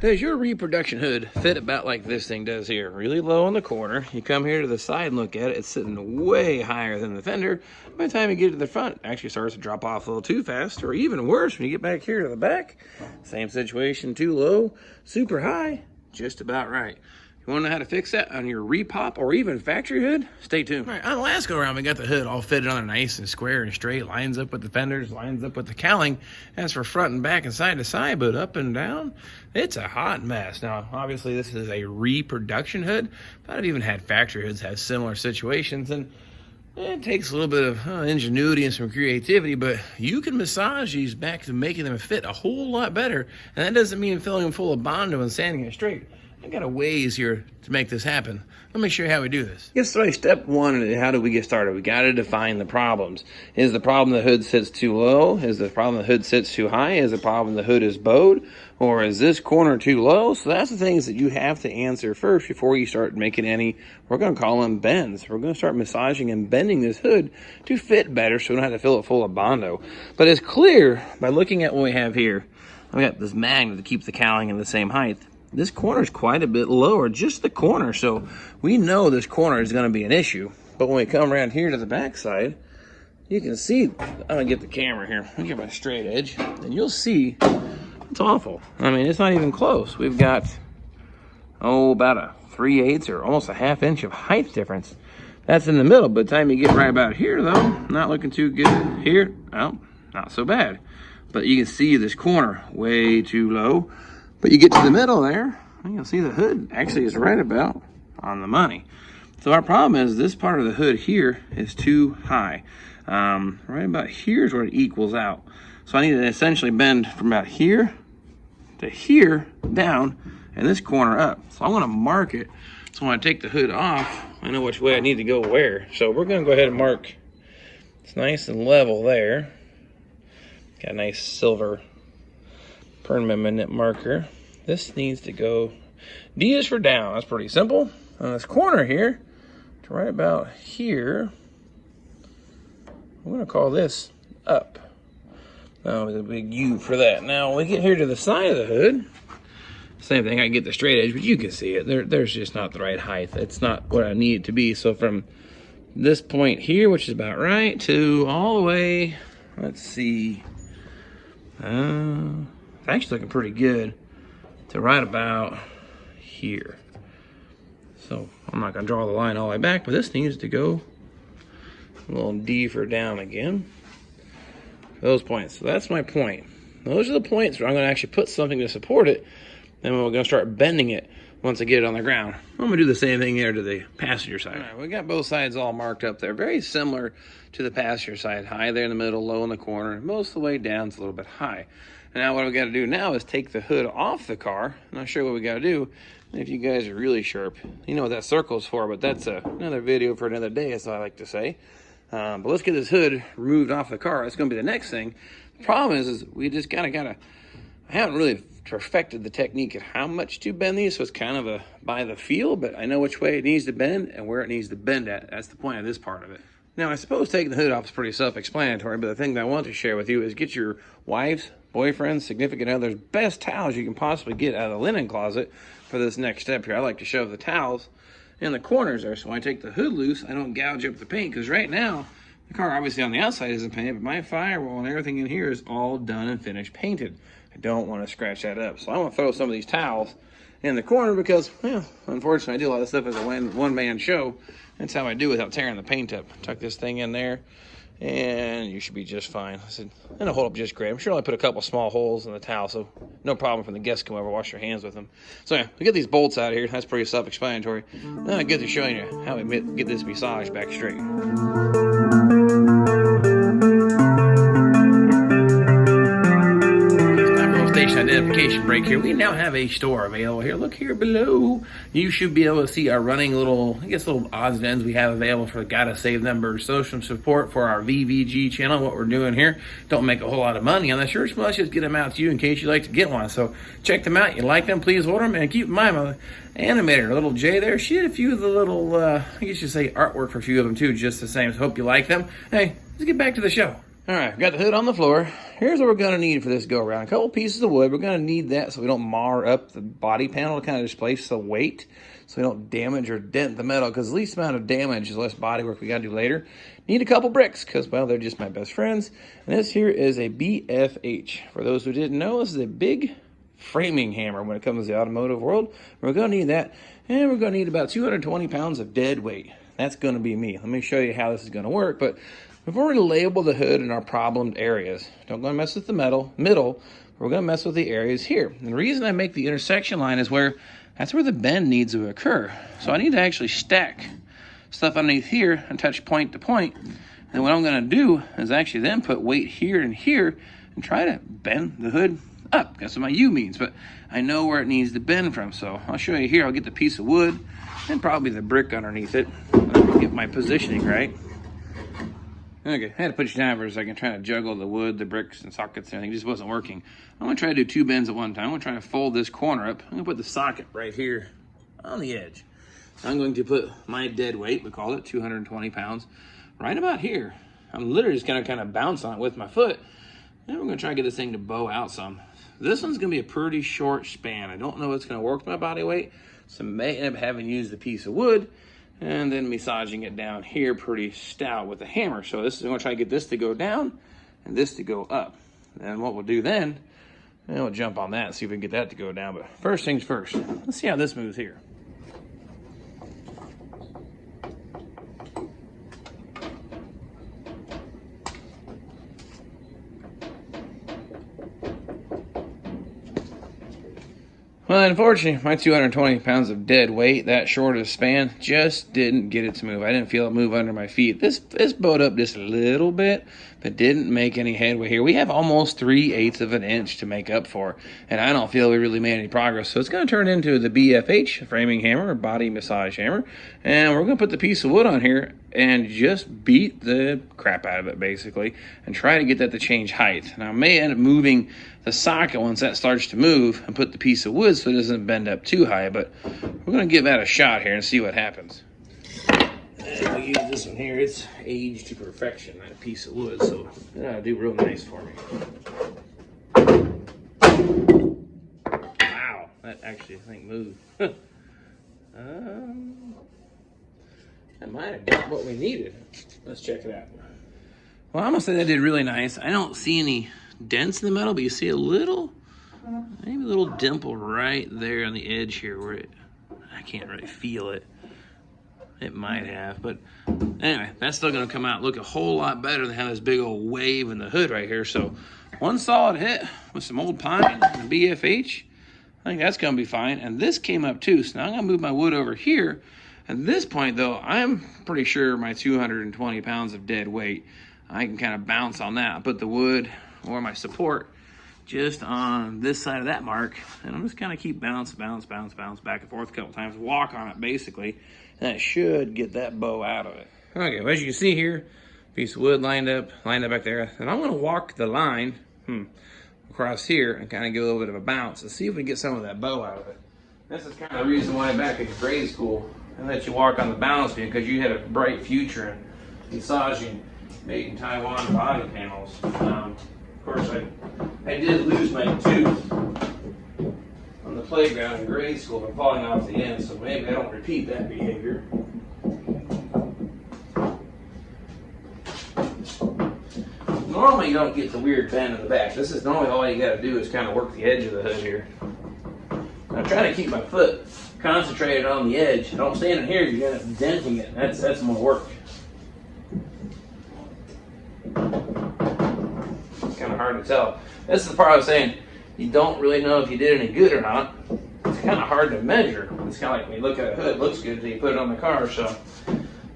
Does your reproduction hood fit about like this thing does here? Really low in the corner. You come here to the side and look at it, it's sitting way higher than the fender. By the time you get to the front, it actually starts to drop off a little too fast, or even worse, when you get back here to the back, same situation, too low, super high, just about right. You want to know how to fix that on your repop or even factory hood? Stay tuned. All right, on the last go around, we got the hood all fitted on there nice and square and straight, lines up with the fenders, lines up with the cowling. As for front and back and side to side, but up and down, it's a hot mess. Now, obviously, this is a reproduction hood, but I've even had factory hoods have similar situations, and it takes a little bit of ingenuity and some creativity, but you can massage these back to making them fit a whole lot better, and that doesn't mean filling them full of Bondo and sanding it straight. I got a ways here to make this happen. Let me show you how we do this. Yes, so step one, how do we get started? We got to define the problems. Is the problem the hood sits too low? Is the problem the hood sits too high? Is the problem the hood is bowed? Or is this corner too low? So that's the things that you have to answer first before you start making any, we're going to call them bends. We're going to start massaging and bending this hood to fit better so we don't have to fill it full of Bondo. But it's clear by looking at what we have here. We got this magnet that keeps the cowling in the same height. This corner is quite a bit lower, just the corner, so we know this corner is going to be an issue. But when we come around here to the back side, you can see, I'm going to get the camera here, I'll get my straight edge, and you'll see it's awful. I mean, it's not even close. We've got, about a 3/8 or almost a ½ inch of height difference. That's in the middle. By the time you get right about here, though, not looking too good here. Well, not so bad. But you can see this corner way too low. But you get to the middle there, and you'll see the hood actually is right about on the money. So our problem is this part of the hood here is too high. Right about here is where it equals out. So I need to essentially bend from about here to here down, and this corner up. So I want to mark it. So when I take the hood off, I know which way I need to go where. So we're going to go ahead and mark. It's nice and level there. Got a nice silver permanent marker. This needs to go, D is for down. That's pretty simple. On this corner here, to right about here, I'm going to call this up. Now, with a big U for that. Now, when we get here to the side of the hood, same thing. I can get the straight edge, but you can see it. There's just not the right height. It's not what I need it to be. So from this point here, which is about right, to all the way, let's see, it's actually looking pretty good to right about here. So I'm not going to draw the line all the way back, but this needs to go a little D for down again. Those points. So that's my point. Those are the points where I'm going to actually put something to support it, and we're going to start bending it once I get it on the ground. I'm going to do the same thing here to the passenger side. All right, we got both sides all marked up there. Very similar to the passenger side. High there in the middle, low in the corner. Most of the way down, it's a little bit high. Now what we got to do now is take the hood off the car, and I'll show you what we got to do. And if you guys are really sharp, you know what that circle's for, but that's another video for another day, as I like to say. But let's get this hood removed off the car. That's going to be the next thing. The problem is we just gotta. I haven't really perfected the technique of how much to bend these, so it's kind of a by the feel, but I know which way it needs to bend and where it needs to bend at. That's the point of this part of it. Now, I suppose taking the hood off is pretty self-explanatory, but the thing that I want to share with you is get your wife's, boyfriend's, significant other's best towels you can possibly get out of the linen closet for this next step here. I like to shove the towels in the corners there, so when I take the hood loose, I don't gouge up the paint, because right now, the car obviously on the outside isn't painted, but my firewall and everything in here is all done and finished painted. I don't want to scratch that up, so I want to throw some of these towels in the corner because, well, unfortunately, I do a lot of stuff as a one-man show. That's how I do without tearing the paint up. Tuck this thing in there, and you should be just fine. I said, it'll hold up just great. I'm sure I put a couple small holes in the towel, so no problem when the guests come over, wash their hands with them. So yeah, we get these bolts out of here. That's pretty self-explanatory. Now I get to showing you how we get this massage back straight. Identification break here. We now have a store available here. Look here below. You should be able to see our running little, little odds and ends we have available for the Gotta Save numbers, social support for our VVG channel. What we're doing here, don't make a whole lot of money on the shirts, but let's just get them out to you in case you'd like to get one. So check them out. You like them, please order them. And keep in mind, my animator, little Jay there, she had a few of the little, I guess you say artwork for a few of them too, just the same. So hope you like them. Hey, let's get back to the show. All right, got the hood on the floor. Here's what we're gonna need for this go around. A couple pieces of wood. We're gonna need that so we don't mar up the body panel to kind of displace the weight, so we don't damage or dent the metal, because the least amount of damage is less body work we gotta do later. Need a couple bricks, because, well, they're just my best friends. And this here is a BFH. For those who didn't know, this is a big framing hammer when it comes to the automotive world. We're gonna need that, and we're gonna need about 220 pounds of dead weight. That's gonna be me. Let me show you how this is gonna work, but we've already labeled the hood in our problemed areas. Don't go mess with the middle. We're gonna mess with the areas here. And the reason I make the intersection line is that's where the bend needs to occur. So I need to actually stack stuff underneath here and touch point to point. And what I'm gonna do is actually then put weight here and here and try to bend the hood up. That's what my U means, but I know where it needs to bend from. So I'll show you here. I'll get the piece of wood and probably the brick underneath it. And get my positioning right. Okay, I had to put you down for a second, trying to juggle the wood, the bricks, and sockets and everything. It just wasn't working. I'm gonna try to do 2 bends at one time. I'm gonna try to fold this corner up. I'm gonna put the socket right here on the edge. I'm going to put my dead weight, we call it 220 pounds, right about here. I'm literally just gonna kind of bounce on it with my foot. And we're gonna try to get this thing to bow out some. This one's gonna be a pretty short span. I don't know what's gonna work with my body weight, so I may end up having to use the piece of wood and then massaging it down here pretty stout with a hammer. So this is, I'm gonna try to get this to go down and this to go up. And what we'll do then, we'll jump on that and see if we can get that to go down. But first things first, let's see how this moves here. Well, unfortunately, my 220 pounds of dead weight, that short of a span, just didn't get it to move. I didn't feel it move under my feet. This bowed up just a little bit, but didn't make any headway here. We have almost 3/8 of an inch to make up for, and I don't feel we really made any progress. So it's going to turn into the BFH, framing hammer, or body massage hammer, and we're going to put the piece of wood on here and just beat the crap out of it, basically, and try to get that to change height. Now, I may end up moving the socket once that starts to move and put the piece of wood so it doesn't bend up too high, but we're going to give that a shot here and see what happens. And I'll use this one here. It's aged to perfection, that piece of wood, so that'll do real nice for me. Wow, that actually, I think, moved. That might have got what we needed. Let's check it out. Well, I'm gonna say that did really nice. I don't see any dents in the metal, but you see a little, maybe a little dimple right there on the edge here where I can't really feel it. It might have, but anyway, that's still gonna come out look a whole lot better than having this big old wave in the hood right here. So one solid hit with some old pine and BFH, I think that's gonna be fine. And this came up too, so now I'm gonna move my wood over here. At this point though, I'm pretty sure my 220 pounds of dead weight, I can kind of bounce on that. I put the wood or my support just on this side of that mark, and I'm just kind of keep bounce back and forth a couple times, walk on it basically, and that should get that bow out of it. Okay, well, as you can see here, piece of wood lined up back there, and I'm gonna walk the line across here and kind of give a little bit of a bounce and see if we can get some of that bow out of it. This is kind of the reason why back at grade school I let you walk on the balance beam, because you had a bright future in massaging made in Taiwan body panels. Of course, I did lose my tooth on the playground in grade school by falling off the end, so maybe I don't repeat that behavior. Normally you don't get the weird bend in the back. This is normally all you got to do is kind of work the edge of the hood here. I'm trying to keep my foot concentrated on the edge. Don't stand in here, you're going to end up denting it. That's more work. It's kind of hard to tell. This is the part I was saying, you don't really know if you did any good or not. It's kind of hard to measure. It's kind of like when you look at a hood, it looks good until you put it on the car. So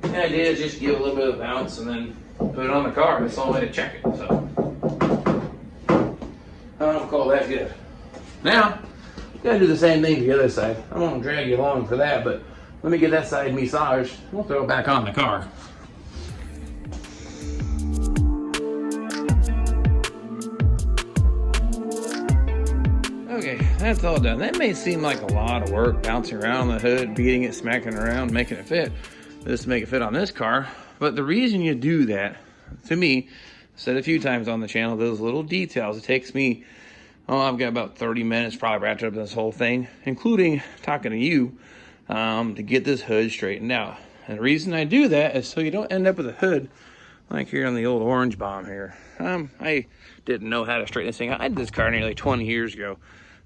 the idea is just give a little bit of bounce and then put it on the car. That's the only way to check it. So I don't call that good. Now, you gotta do the same thing to the other side. I won't drag you along for that, but let me get that side massaged. We'll throw it back on the car. Okay, that's all done. That may seem like a lot of work, bouncing around the hood, beating it, smacking it around, making it fit. Just to make it fit on this car. But the reason you do that, to me, Said a few times on the channel, those little details. It takes me, oh, I've got about 30 minutes probably wrapped up in this whole thing, including talking to you, to get this hood straightened out. And the reason I do that is so you don't end up with a hood like here on the old orange bomb here. I didn't know how to straighten this thing out. I did this car nearly 20 years ago.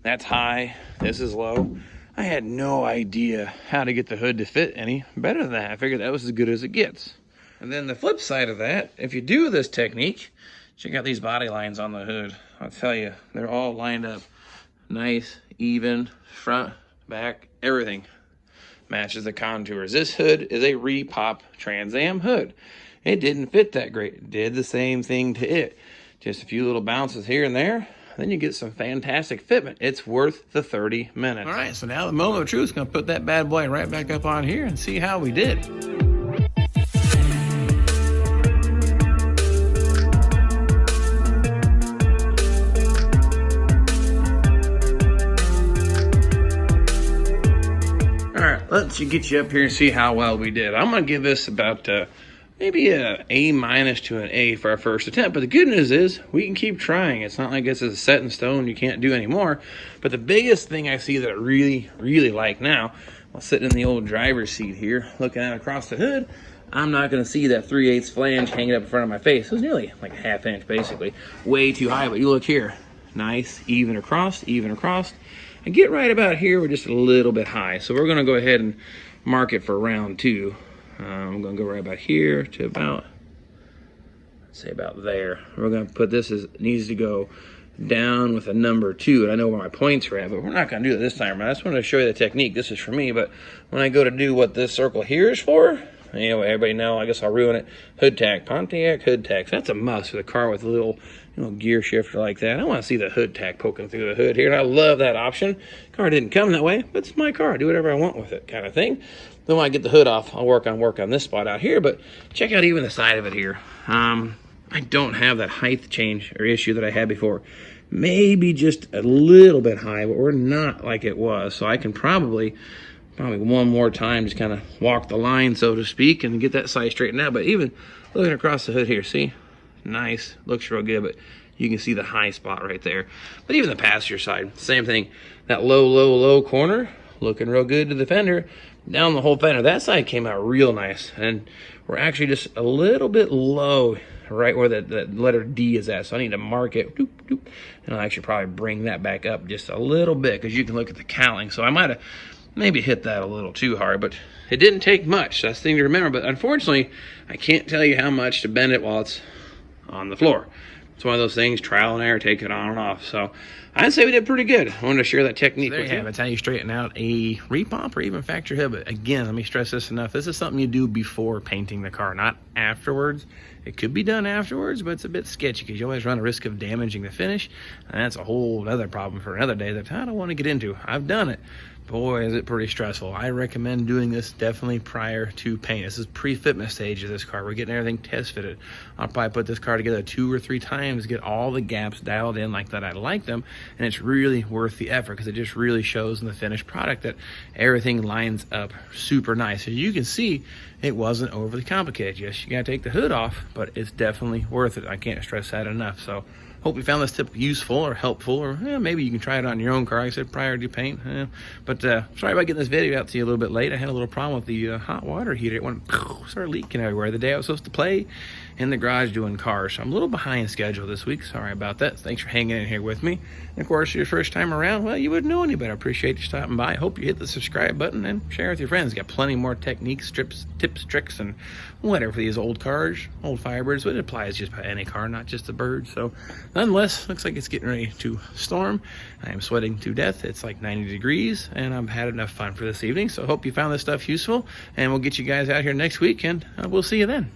That's high, this is low. I had no idea how to get the hood to fit any better than that. I figured that was as good as it gets. And then the flip side of that, if you do this technique, check out these body lines on the hood. I'll tell you, they're all lined up nice, even, front, back, everything matches the contours. This hood is a Repop Trans Am hood. It didn't fit that great. It did the same thing to it. Just a few little bounces here and there. Then you get some fantastic fitment. It's worth the 30 minutes. All right, so now the moment of truth is going to put that bad boy right back up on here and see how we did. All right, let's get you up here and see how well we did. I'm going to give this about maybe a A- to an A for our first attempt. But the good news is we can keep trying. It's not like this is set in stone, you can't do anymore. But the biggest thing I see that I really like now, while sitting in the old driver's seat here, looking out across the hood, I'm not going to see that 3/8 flange hanging up in front of my face. It was nearly like a ½ inch, basically. Way too high, but you look here. Nice, even across. And get right about here, we're just a little bit high. So we're going to go ahead and mark it for round 2. I'm going to go right about here to about, let's say about there. We're going to put this as, it needs to go down with a number 2. And I know where my points are at, but we're not going to do it this time. I just wanted to show you the technique. This is for me, but when I go to do what this circle here is for, anyway, everybody know, I guess I'll ruin it. Hood tack, Pontiac hood tacks. That's a must for the car with a little, gear shifter like that. I want to see the hood tack poking through the hood here, and I love that option. Car didn't come that way, but it's my car. I do whatever I want with it, kind of thing. Then when I get the hood off, I'll work on this spot out here, but check out even the side of it here. I don't have that height change or issue that I had before. Maybe just a little bit high, but we're not like it was. So I can probably one more time just kind of walk the line, so to speak, and get that side straightened out. But even looking across the hood here, see? Nice, looks real good, but you can see the high spot right there. But even the passenger side, same thing. That low corner, looking real good to the fender. Down the whole fender, that side came out real nice. And we're actually just a little bit low right where that letter D is at. So I need to mark it, doop, doop, and I'll actually probably bring that back up just a little bit, because you can look at the cowling. So I might have maybe hit that a little too hard, but it didn't take much. That's the thing to remember. But unfortunately, I can't tell you how much to bend it while it's on the floor. It's one of those things, trial and error, take it on and off. So I'd say we did pretty good. I wanted to share that technique with you. There you have it. It's how you straighten out a repop or even factory hood. But again, let me stress this enough. This is something you do before painting the car, not afterwards. It could be done afterwards, but it's a bit sketchy because you always run a risk of damaging the finish. And that's a whole other problem for another day that I don't want to get into. I've done it. Boy, is it pretty stressful. I recommend doing this definitely prior to paint. This is pre-fitment stage of this car. We're getting everything test fitted. I'll probably put this car together 2 or 3 times, get all the gaps dialed in like that I like them, and it's really worth the effort because it just really shows in the finished product that everything lines up super nice. As you can see, it wasn't overly complicated. Yes, you gotta take the hood off, but it's definitely worth it. I can't stress that enough. So hope you found this tip useful or helpful, or maybe you can try it on your own car. Like I said, prior to paint. But sorry about getting this video out to you a little bit late. I had a little problem with the hot water heater. It went started leaking everywhere the day I was supposed to play in the garage doing cars. So I'm a little behind schedule this week. Sorry about that. Thanks for hanging in here with me. And of course, your first time around, well, you wouldn't know any better. I appreciate you stopping by. I hope you hit the subscribe button and share with your friends. Got plenty more techniques, tips, tricks, and whatever for these old cars, old Firebirds. But it applies just about any car, not just the bird. So nonetheless, looks like it's getting ready to storm. I am sweating to death. It's like 90 degrees, and I've had enough fun for this evening. So I hope you found this stuff useful, and we'll get you guys out here next week, and we'll see you then.